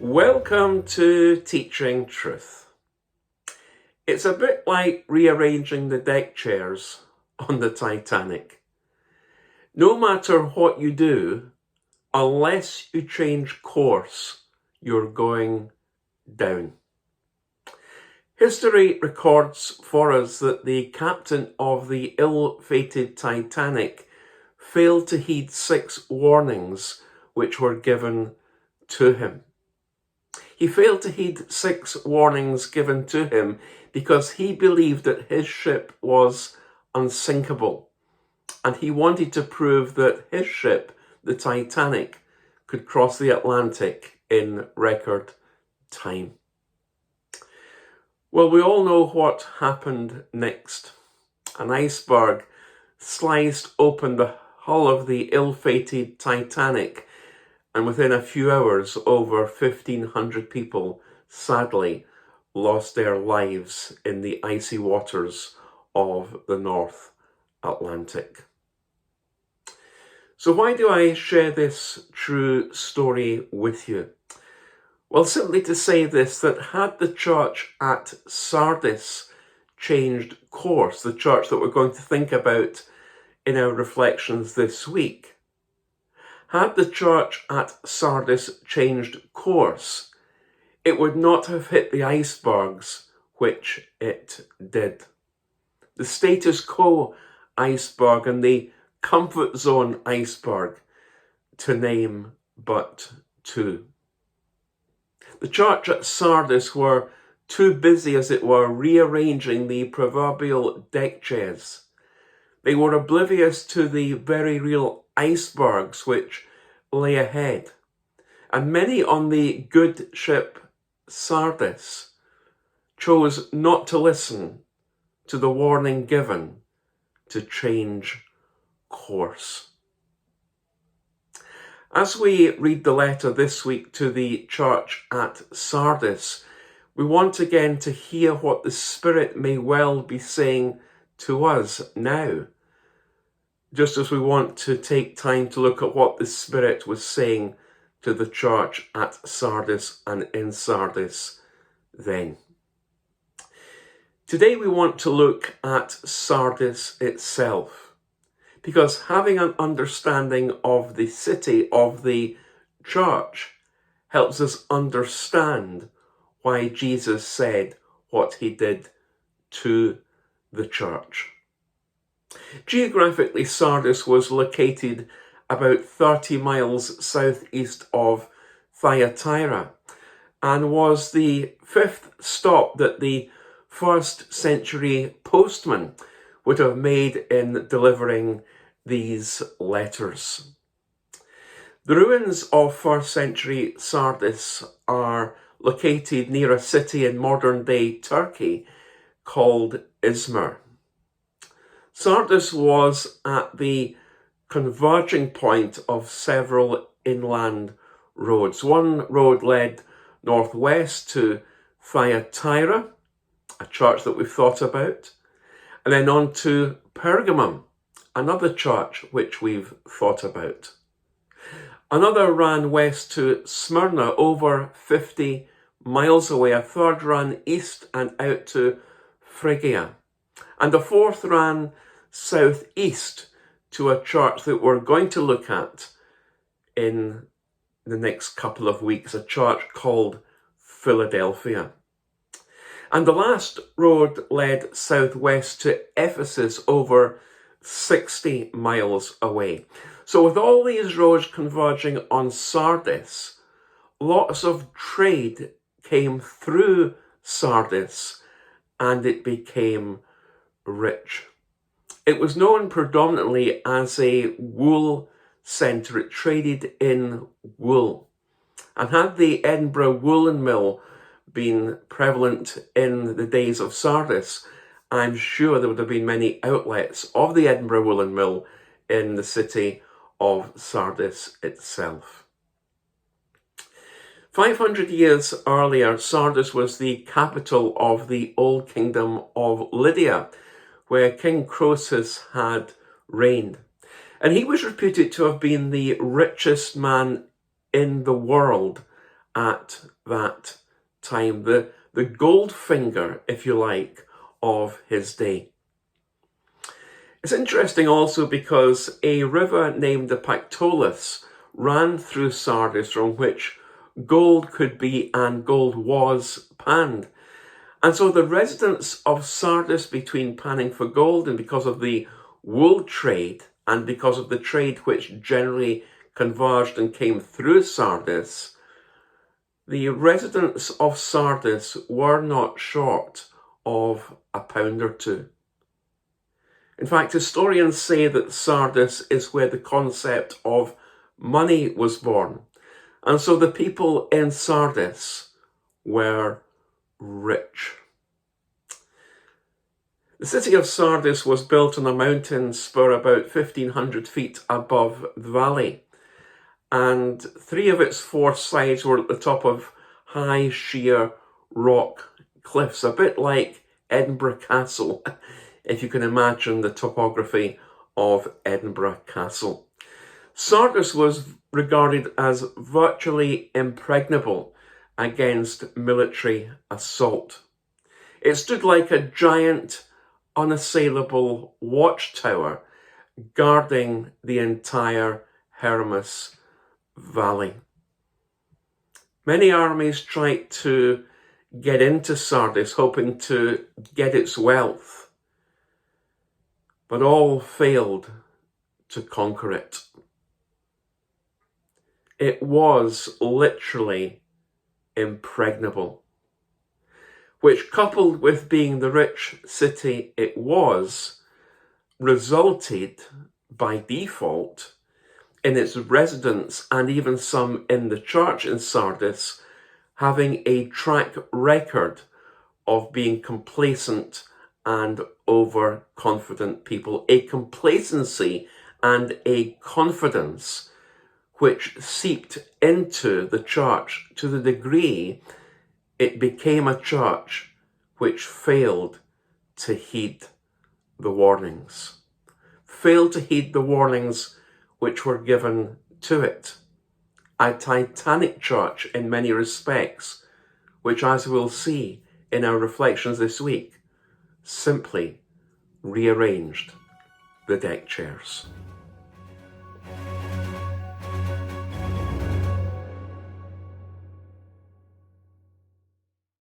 Welcome to Teaching Truth. It's a bit like rearranging the deck chairs on the Titanic. No matter what you do, unless you change course, you're going down. History records for us that the captain of the ill-fated Titanic failed to heed 6 warnings which were given to him. He failed to heed 6 warnings given to him because he believed that his ship was unsinkable, and he wanted to prove that his ship, the Titanic, could cross the Atlantic in record time. Well, we all know what happened next. An iceberg sliced open the hull of the ill-fated Titanic, and within a few hours, over 1,500 people, sadly, lost their lives in the icy waters of the North Atlantic. So why do I share this true story with you? Well, simply to say this, that had the church at Sardis changed course, the church that we're going to think about in our reflections this week, had the church at Sardis changed course, it would not have hit the icebergs which it did. The status quo iceberg and the comfort zone iceberg, to name but 2. The church at Sardis were too busy, as it were, rearranging the proverbial deck chairs. They were oblivious to the very real icebergs which lay ahead. And many on the good ship Sardis chose not to listen to the warning given to change course. As we read the letter this week to the church at Sardis, we want again to hear what the Spirit may well be saying to us now, just as we want to take time to look at what the Spirit was saying to the church at Sardis and in Sardis then. Today we want to look at Sardis itself, because having an understanding of the city, of the church, helps us understand why Jesus said what he did to the church. Geographically, Sardis was located about 30 miles southeast of Thyatira and was the 5th stop that the 1st century postman would have made in delivering these letters. The ruins of 1st century Sardis are located near a city in modern day Turkey called Izmir. Sardis was at the converging point of several inland roads. One road led northwest to Thyatira, a church that we've thought about, and then on to Pergamum, another church which we've thought about. Another ran west to Smyrna, over 50 miles away. A third ran east and out to Phrygia. And a fourth ran southeast to a church that we're going to look at in the next couple of weeks, a church called Philadelphia. And the last road led southwest to Ephesus, over 60 miles away. So with all these roads converging on Sardis, lots of trade came through Sardis and it became rich. It was known predominantly as a wool centre. It traded in wool. And had the Edinburgh woolen mill been prevalent in the days of Sardis, I'm sure there would have been many outlets of the Edinburgh woolen mill in the city of Sardis itself. 500 years earlier, Sardis was the capital of the Old Kingdom of Lydia, where King Croesus had reigned. And he was reputed to have been the richest man in the world at that time, the gold finger, if you like, of his day. It's interesting also because a river named the Pactolus ran through Sardis, from which gold could be and gold was panned. And so the residents of Sardis, between panning for gold and because of the wool trade and because of the trade which generally converged and came through Sardis, the residents of Sardis were not short of a pound or two. In fact, historians say that Sardis is where the concept of money was born. And so the people in Sardis were rich. The city of Sardis was built on a mountain spur about 1,500 feet above the valley. And 3 of its 4 sides were at the top of high, sheer rock cliffs, a bit like Edinburgh Castle, if you can imagine the topography of Edinburgh Castle. Sardis was regarded as virtually impregnable against military assault. It stood like a giant, unassailable watchtower guarding the entire Hermus Valley. Many armies tried to get into Sardis, hoping to get its wealth, but all failed to conquer it. It was literally impregnable, which, coupled with being the rich city it was, resulted by default in its residents and even some in the church in Sardis having a track record of being complacent and overconfident people. A complacency and a confidence which seeped into the church to the degree it became a church which failed to heed the warnings. Failed to heed the warnings which were given to it. A titanic church in many respects, which, as we'll see in our reflections this week, simply rearranged the deck chairs.